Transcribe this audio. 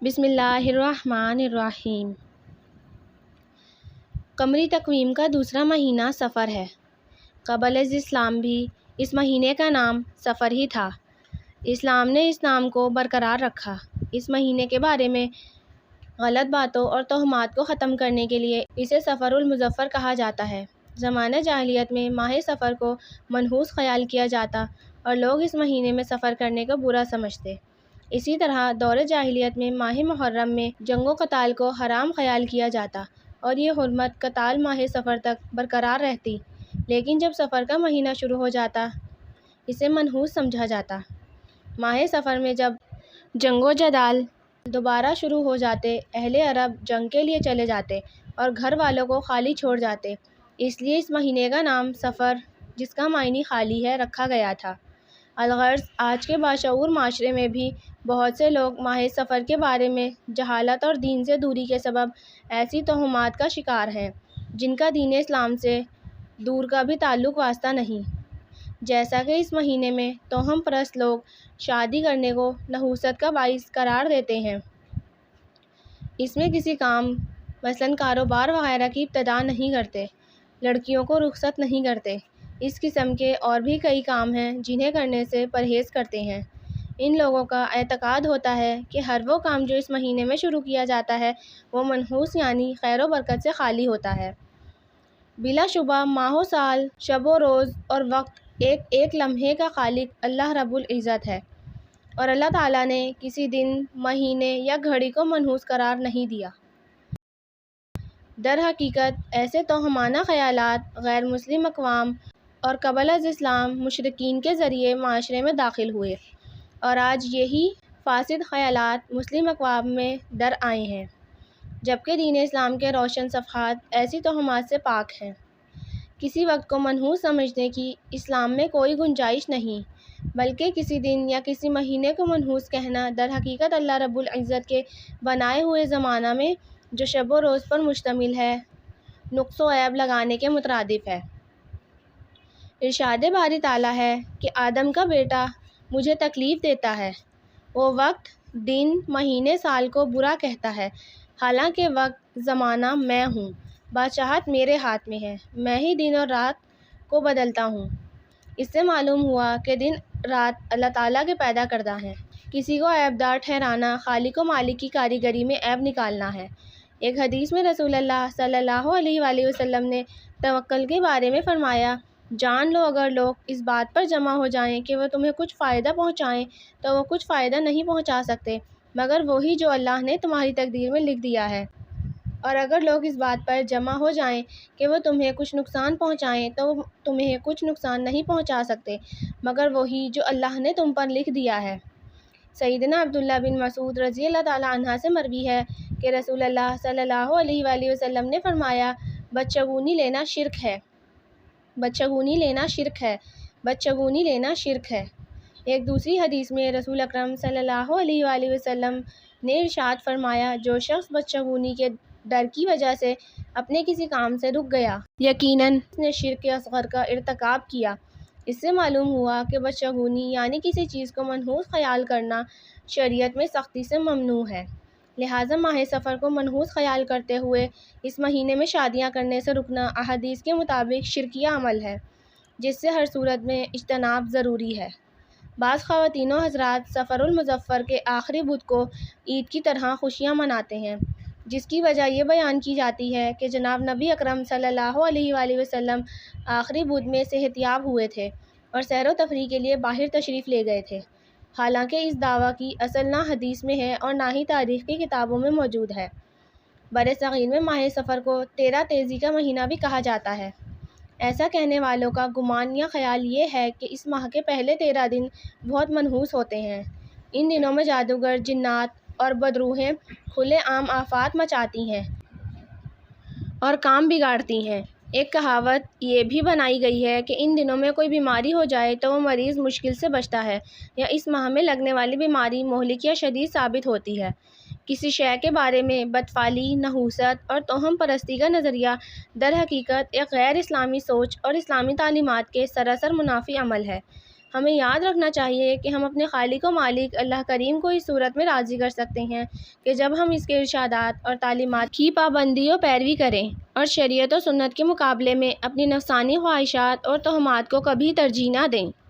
بسم اللہ الرحمن الرحیم۔ قمری تقویم کا دوسرا مہینہ صفر ہے۔ قبل از اسلام بھی اس مہینے کا نام صفر ہی تھا۔ اسلام نے اس نام کو برقرار رکھا۔ اس مہینے کے بارے میں غلط باتوں اور توہمات کو ختم کرنے کے لیے اسے صفر المظفر کہا جاتا ہے۔ زمانہ جاہلیت میں ماہ صفر کو منحوس خیال کیا جاتا اور لوگ اس مہینے میں سفر کرنے کو برا سمجھتے۔ اسی طرح دور جاہلیت میں ماہ محرم میں جنگ و قتال کو حرام خیال کیا جاتا اور یہ حرمت قتال ماہ صفر تک برقرار رہتی، لیکن جب صفر کا مہینہ شروع ہو جاتا اسے منحوس سمجھا جاتا۔ ماہ صفر میں جب جنگ و جدال دوبارہ شروع ہو جاتے، اہل عرب جنگ کے لیے چلے جاتے اور گھر والوں کو خالی چھوڑ جاتے، اس لیے اس مہینے کا نام صفر، جس کا معنی خالی ہے، رکھا گیا تھا۔ الغرض آج کے باشعور معاشرے میں بھی بہت سے لوگ ماہ صفر کے بارے میں جہالت اور دین سے دوری کے سبب ایسی توہمات کا شکار ہیں جن کا دین اسلام سے دور کا بھی تعلق واسطہ نہیں، جیسا کہ اس مہینے میں توہم پرست لوگ شادی کرنے کو نحوست کا باعث قرار دیتے ہیں۔ اس میں کسی کام مثلاً کاروبار وغیرہ کی ابتدا نہیں کرتے، لڑکیوں کو رخصت نہیں کرتے، اس قسم کے اور بھی کئی کام ہیں جنہیں کرنے سے پرہیز کرتے ہیں۔ ان لوگوں کا اعتقاد ہوتا ہے کہ ہر وہ کام جو اس مہینے میں شروع کیا جاتا ہے وہ منحوس یعنی خیر و برکت سے خالی ہوتا ہے۔ بلا شبہ ماہ و سال، شب و روز اور وقت ایک ایک لمحے کا خالق اللہ رب العزت ہے، اور اللہ تعالیٰ نے کسی دن، مہینے یا گھڑی کو منحوس قرار نہیں دیا۔ در حقیقت ایسے توہمانہ خیالات غیر مسلم اقوام اور قبل از اسلام مشرکین کے ذریعے معاشرے میں داخل ہوئے، اور آج یہی فاسد خیالات مسلم اقوام میں در آئے ہیں، جبکہ دین اسلام کے روشن صفحات ایسی توہمات سے پاک ہیں۔ کسی وقت کو منحوس سمجھنے کی اسلام میں کوئی گنجائش نہیں، بلکہ کسی دن یا کسی مہینے کو منحوس کہنا در حقیقت اللہ رب العزت کے بنائے ہوئے زمانہ میں جو شب و روز پر مشتمل ہے، نقص و عیب لگانے کے مترادف ہے۔ ارشاد باری تعالیٰ ہے کہ آدم کا بیٹا مجھے تکلیف دیتا ہے، وہ وقت، دن، مہینے، سال کو برا کہتا ہے، حالانکہ وقت، زمانہ میں ہوں، بادشاہت میرے ہاتھ میں ہے، میں ہی دن اور رات کو بدلتا ہوں۔ اس سے معلوم ہوا کہ دن رات اللہ تعالیٰ کے پیدا کردہ ہیں۔ کسی کو عیب دار ٹھہرانا خالق و مالک کی کاریگری میں عیب نکالنا ہے۔ ایک حدیث میں رسول اللہ صلی اللہ علیہ وآلہ وسلم نے توکل کے بارے میں فرمایا، جان لو اگر لوگ اس بات پر جمع ہو جائیں کہ وہ تمہیں کچھ فائدہ پہنچائیں تو وہ کچھ فائدہ نہیں پہنچا سکتے مگر وہی جو اللہ نے تمہاری تقدیر میں لکھ دیا ہے، اور اگر لوگ اس بات پر جمع ہو جائیں کہ وہ تمہیں کچھ نقصان پہنچائیں تو وہ تمہیں کچھ نقصان نہیں پہنچا سکتے مگر وہی جو اللہ نے تم پر لکھ دیا ہے۔ سیدنا عبداللہ بن مسعود رضی اللہ تعالیٰ عنہ سے مروی ہے کہ رسول اللہ صلی اللہ علیہ وآلہ وسلم نے فرمایا، بچگونی لینا شرک ہے، بچگونی لینا شرک ہے، بچگونی لینا شرک ہے۔ ایک دوسری حدیث میں رسول اکرم صلی اللہ علیہ وآلہ وسلم نے ارشاد فرمایا، جو شخص بچگونی کے ڈر کی وجہ سے اپنے کسی کام سے رک گیا، یقیناً اس نے شرک اصغر کا ارتکاب کیا۔ اس سے معلوم ہوا کہ بچگونی یعنی کسی چیز کو منحوس خیال کرنا شریعت میں سختی سے ممنوع ہے، لہٰذا ماہ صفر کو منحوس خیال کرتے ہوئے اس مہینے میں شادیاں کرنے سے رکنا احادیث کے مطابق شرکیہ عمل ہے، جس سے ہر صورت میں اجتناب ضروری ہے۔ بعض خواتین و حضرات صفر المظفر کے آخری بدھ کو عید کی طرح خوشیاں مناتے ہیں، جس کی وجہ یہ بیان کی جاتی ہے کہ جناب نبی اکرم صلی اللہ علیہ وآلہ وسلم آخری بدھ میں صحت یاب ہوئے تھے اور سیر و تفریح کے لیے باہر تشریف لے گئے تھے، حالانکہ اس دعویٰ کی اصل نہ حدیث میں ہے اور نہ ہی تاریخ کی کتابوں میں موجود ہے۔ برصغیر میں ماہ صفر کو 13 تیزی کا مہینہ بھی کہا جاتا ہے۔ ایسا کہنے والوں کا گمان یا خیال یہ ہے کہ اس ماہ کے پہلے 13 دن بہت منحوس ہوتے ہیں۔ ان دنوں میں جادوگر، جنات اور بدروحیں کھلے عام آفات مچاتی ہیں اور کام بگاڑتی ہیں۔ ایک کہاوت یہ بھی بنائی گئی ہے کہ ان دنوں میں کوئی بیماری ہو جائے تو وہ مریض مشکل سے بچتا ہے، یا اس ماہ میں لگنے والی بیماری مہلک یا شدید ثابت ہوتی ہے۔ کسی شے کے بارے میں بدفعلی، نحوست اور توہم پرستی کا نظریہ در حقیقت ایک غیر اسلامی سوچ اور اسلامی تعلیمات کے سراسر منافی عمل ہے۔ ہمیں یاد رکھنا چاہیے کہ ہم اپنے خالق و مالک اللہ کریم کو اس صورت میں راضی کر سکتے ہیں کہ جب ہم اس کے ارشادات اور تعلیمات کی پابندی و پیروی کریں اور شریعت و سنت کے مقابلے میں اپنی نفسانی خواہشات اور توہمات کو کبھی ترجیح نہ دیں۔